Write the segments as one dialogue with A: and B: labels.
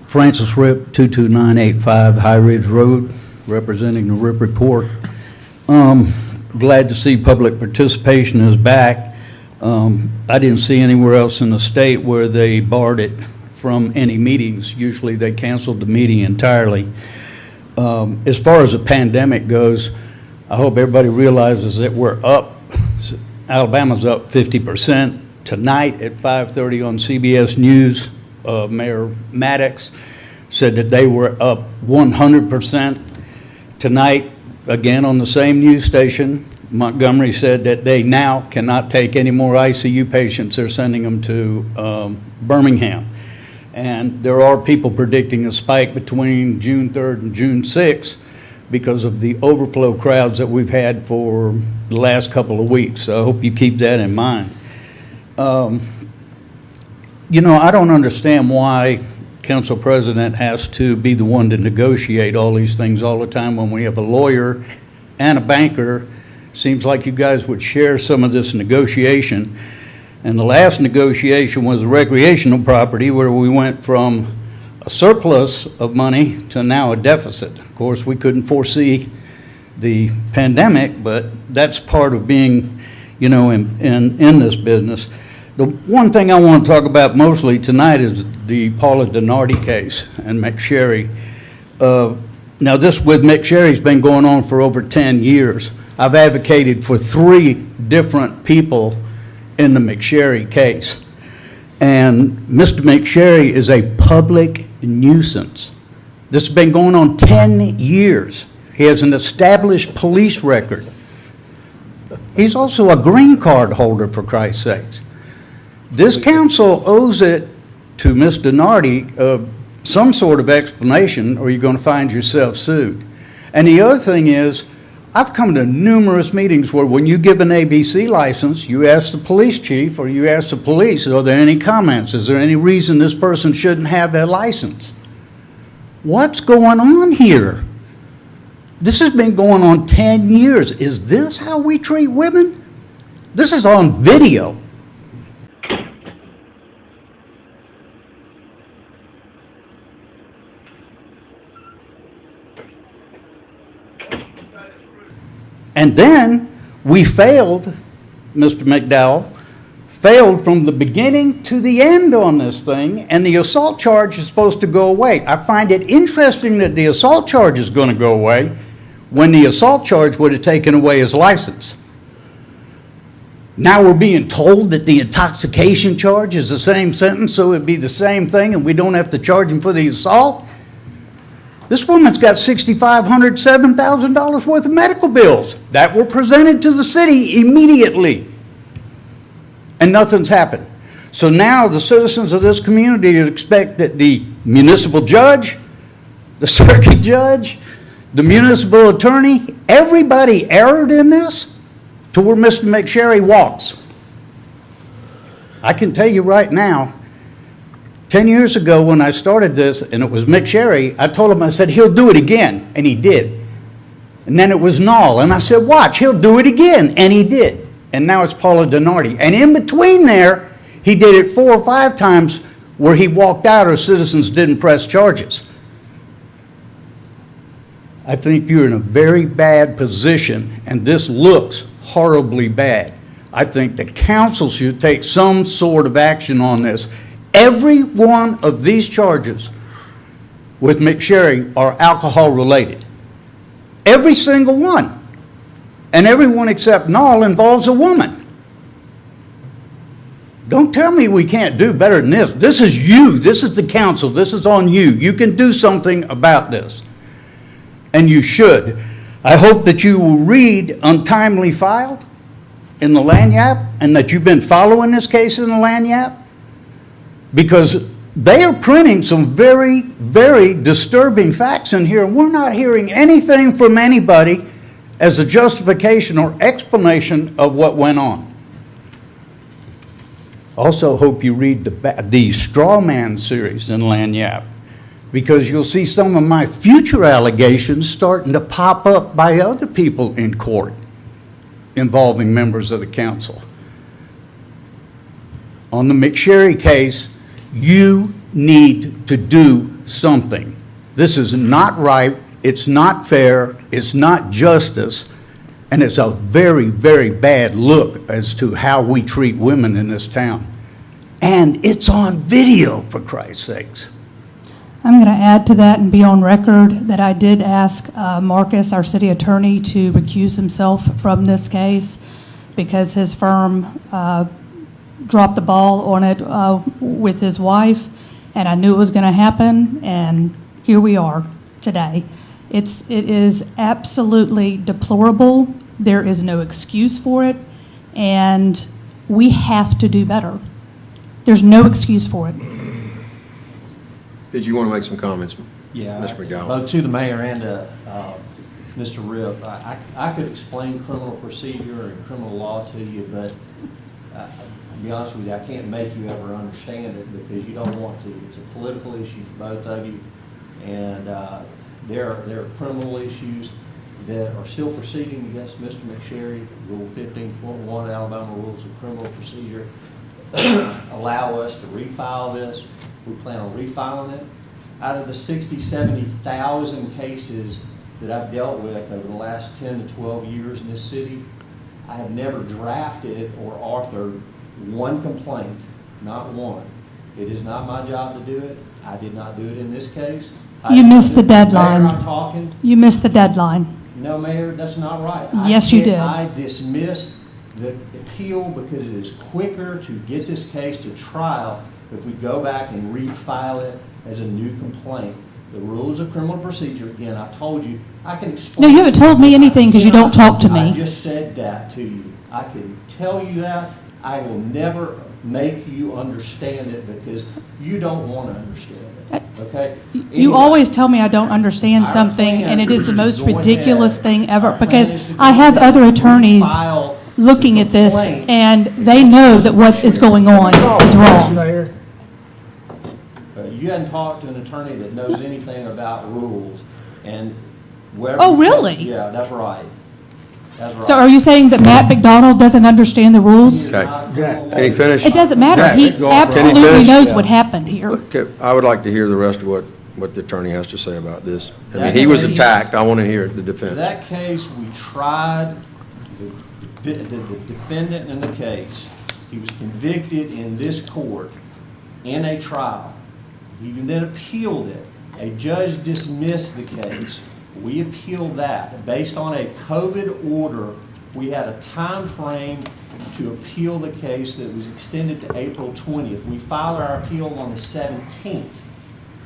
A: Francis Ripp, 22985 High Ridge Road, representing the Ripp report. Glad to see public participation is back. I didn't see anywhere else in the state where they barred it from any meetings. Usually they canceled the meeting entirely. As far as the pandemic goes, I hope everybody realizes that we're up. Alabama's up 50%. Tonight at 5:30 on CBS News, Mayor Maddox said that they were up 100%. Tonight, again on the same news station, Montgomery said that they now cannot take any more ICU patients. They're sending them to Birmingham. And there are people predicting a spike between June 3rd and June 6th because of the overflow crowds that we've had for the last couple of weeks. So I hope you keep that in mind. You know, I don't understand why Council President has to be the one to negotiate all these things all the time when we have a lawyer and a banker. Seems like you guys would share some of this negotiation. And the last negotiation was recreational property, where we went from a surplus of money to now a deficit. Of course, we couldn't foresee the pandemic, but that's part of being, you know, in this business. The one thing I want to talk about mostly tonight is the Paula Donardi case and McSharry. Now this with McSharry's been going on for over 10 years. I've advocated for 3 different people in the McSharry case. And Mr. McSharry is a public nuisance. This has been going on 10 years. He has an established police record. He's also a green card holder, for Christ's sakes. This council owes it to Ms. Donardi some sort of explanation, or you're going to find yourself sued. And the other thing is, I've come to numerous meetings where when you give an ABC license, you ask the police chief or you ask the police, are there any comments? Is there any reason this person shouldn't have that license? What's going on here? This has been going on 10 years. Is this how we treat women? This is on video. And then we failed, Mr. McDowell, failed from the beginning to the end on this thing, and the assault charge is supposed to go away. I find it interesting that the assault charge is going to go away when the assault charge would have taken away his license. Now we're being told that the intoxication charge is the same sentence, so it'd be the same thing and we don't have to charge him for the assault. This woman's got $6,500, $7,000 worth of medical bills that were presented to the city immediately, and nothing's happened. So now the citizens of this community expect that the municipal judge, the circuit judge, the municipal attorney, everybody erred in this to where Mr. McSharry walks. I can tell you right now, 10 years ago when I started this, and it was McSharry, I told him, I said, he'll do it again, and he did. And then it was Knoll, and I said, watch, he'll do it again, and he did. And now it's Paula Donardi. And in between there, he did it 4 or 5 times where he walked out or citizens didn't press charges. I think you're in a very bad position, and this looks horribly bad. I think the council should take some sort of action on this. Every one of these charges with McSharry are alcohol related. Every single one. And every one except Knoll involves a woman. Don't tell me we can't do better than this. This is you. This is the council. This is on you. You can do something about this. And you should. I hope that you will read untimely filed in the Lanyap, and that you've been following this case in the Lanyap, because they are printing some very, very disturbing facts in here. We're not hearing anything from anybody as a justification or explanation of what went on. Also hope you read the Straw Man series in Lanyap, because you'll see some of my future allegations starting to pop up by other people in court involving members of the council. On the McSharry case, you need to do something. This is not right, it's not fair, it's not justice, and it's a very, very bad look as to how we treat women in this town. And it's on video, for Christ's sakes.
B: I'm going to add to that and be on record that I did ask Marcus, our city attorney, to recuse himself from this case because his firm dropped the ball on it with his wife, and I knew it was going to happen, and here we are today. It is absolutely deplorable. There is no excuse for it, and we have to do better. There's no excuse for it.
C: Did you want to make some comments?
D: Yeah,
C: Mr. McDowell?
D: both to the mayor and Mr. Ripp. I could explain criminal procedure and criminal law to you, but to be honest with you, I can't make you ever understand it because you don't want to. It's a political issue for both of you, and there are criminal issues that are still proceeding against Mr. McSharry. Rule 15.1 Alabama Rules of Criminal Procedure allow us to refile this. We plan on refiling it. Out of the 60, 70,000 cases that I've dealt with over the last 10 to 12 years in this city, I have never drafted or authored one complaint, not one. It is not my job to do it. I did not do it in this case.
B: You missed the deadline.
D: Mayor, I'm talking.
B: You missed the deadline.
D: No, Mayor, that's not right.
B: Yes, you did.
D: I dismissed the appeal because it is quicker to get this case to trial if we go back and refile it as a new complaint. The rules of criminal procedure, again, I told you, I can explain.
B: No, you haven't told me anything because you don't talk to me.
D: I just said that to you. I can tell you that. I will never make you understand it because you don't want to understand it, okay?
B: You
D: Anyway,
B: always tell me I don't understand
D: our
B: something,
D: plan
B: and it is the most
D: go ahead.
B: ridiculous thing ever,
D: Our plan
B: because
D: is to go
B: I have
D: ahead
B: other
D: and
B: attorneys
D: file
B: looking
D: the
B: at this,
D: complaint
B: and they know that what is going on is wrong.
D: You hadn't talked to an attorney that knows anything about rules, and wherever.
B: Oh, really?
D: Yeah, that's right. That's right.
B: So are you saying that Matt McDonald doesn't understand the
D: He
B: rules?
D: is not a criminal
C: Can he
D: lawyer.
C: finish?
B: It doesn't matter. He
C: Can he
B: absolutely
C: finish?
B: knows what happened here.
C: Okay, I would like to hear the rest of what the attorney has to say about this. I mean,
D: That
C: he was
D: case-
C: attacked. I want to hear the
D: In
C: defense.
D: that case, we tried the defendant in the case. He was convicted in this court in a trial. He then appealed it. A judge dismissed the case. We appealed that. Based on a COVID order, we had a time frame to appeal the case that was extended to April 20th. We filed our appeal on the 17th.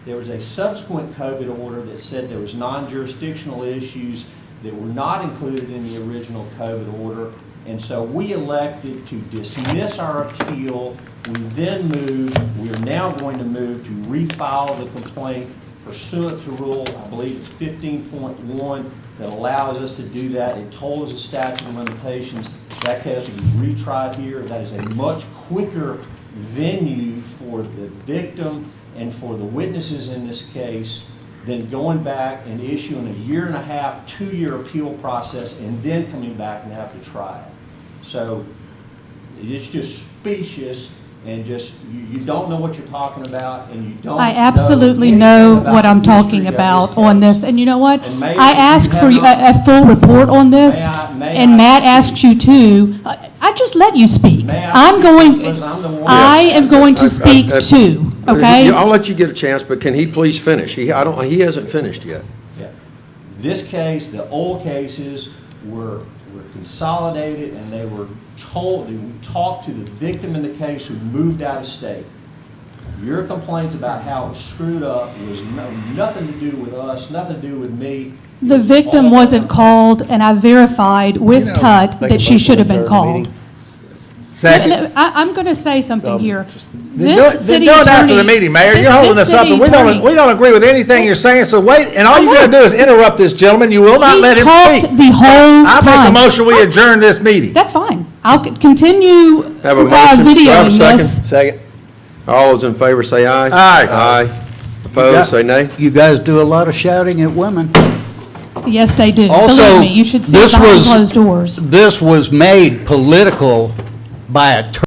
D: There was a subsequent COVID order that said there was non-jurisdictional issues that were not included in the original COVID order, and so we elected to dismiss our appeal. We then we are now going to move to refile the complaint pursuant to rule, I believe it's 15.1, that allows us to do that. It tolls the statute of limitations. That case will be retried here. That is a much quicker venue for the victim and for the witnesses in this case than going back and issuing a 1.5 to 2-year appeal process and then coming back and have to try it. So it's just specious and just, you don't know what you're talking about, and you don't
B: I absolutely know
D: anything
B: what
D: about
B: I'm
D: the history
B: talking
D: of
B: about
D: this
B: on
D: case.
B: this. And you know what?
D: And Mayor,
B: I
D: if you
B: asked
D: have
B: for
D: not-
B: a full report on this,
D: May
B: and
D: I
B: Matt
D: speak?
B: asked you to. I just let you speak.
D: May I
B: I'm
D: speak,
B: going,
D: Mr. President? I'm the one
B: I
D: that-
B: am going to speak too, okay?
C: I'll let you get a chance, but can he please finish? He hasn't finished yet.
D: Yeah. This case, the old cases were consolidated, and they were told, we talked to the victim in the case who moved out of state. Your complaints about how it was screwed up was nothing to do with us, nothing to do with me.
B: The victim wasn't called, and I verified with Tut that she should have been called.
E: Second.
B: I'm going to say something here.
E: Then
B: This city
E: do it after the
B: attorney-
E: meeting, Mayor.
B: this-
E: You're holding
B: this
E: us up,
B: city
E: and we
B: attorney-
E: don't agree with anything you're saying, so wait, and all you gotta do is interrupt this gentleman. You will not let
B: He's
E: him
B: talked
E: speak.
B: the whole
E: I make a
B: time.
E: motion, we adjourn this meeting.
B: That's fine. I'll continue
C: Have a motion. Do I have a
B: videoing
C: second?
B: this.
A: Second.
C: All those in favor say aye.
E: Aye.
C: Aye. Opposed, say nay.
A: You guys do a lot of shouting at women.
B: Yes, they do.
A: Also,
B: Believe me, you should see it
A: this
B: behind
A: was-
B: closed doors.
A: This was made political by attorneys.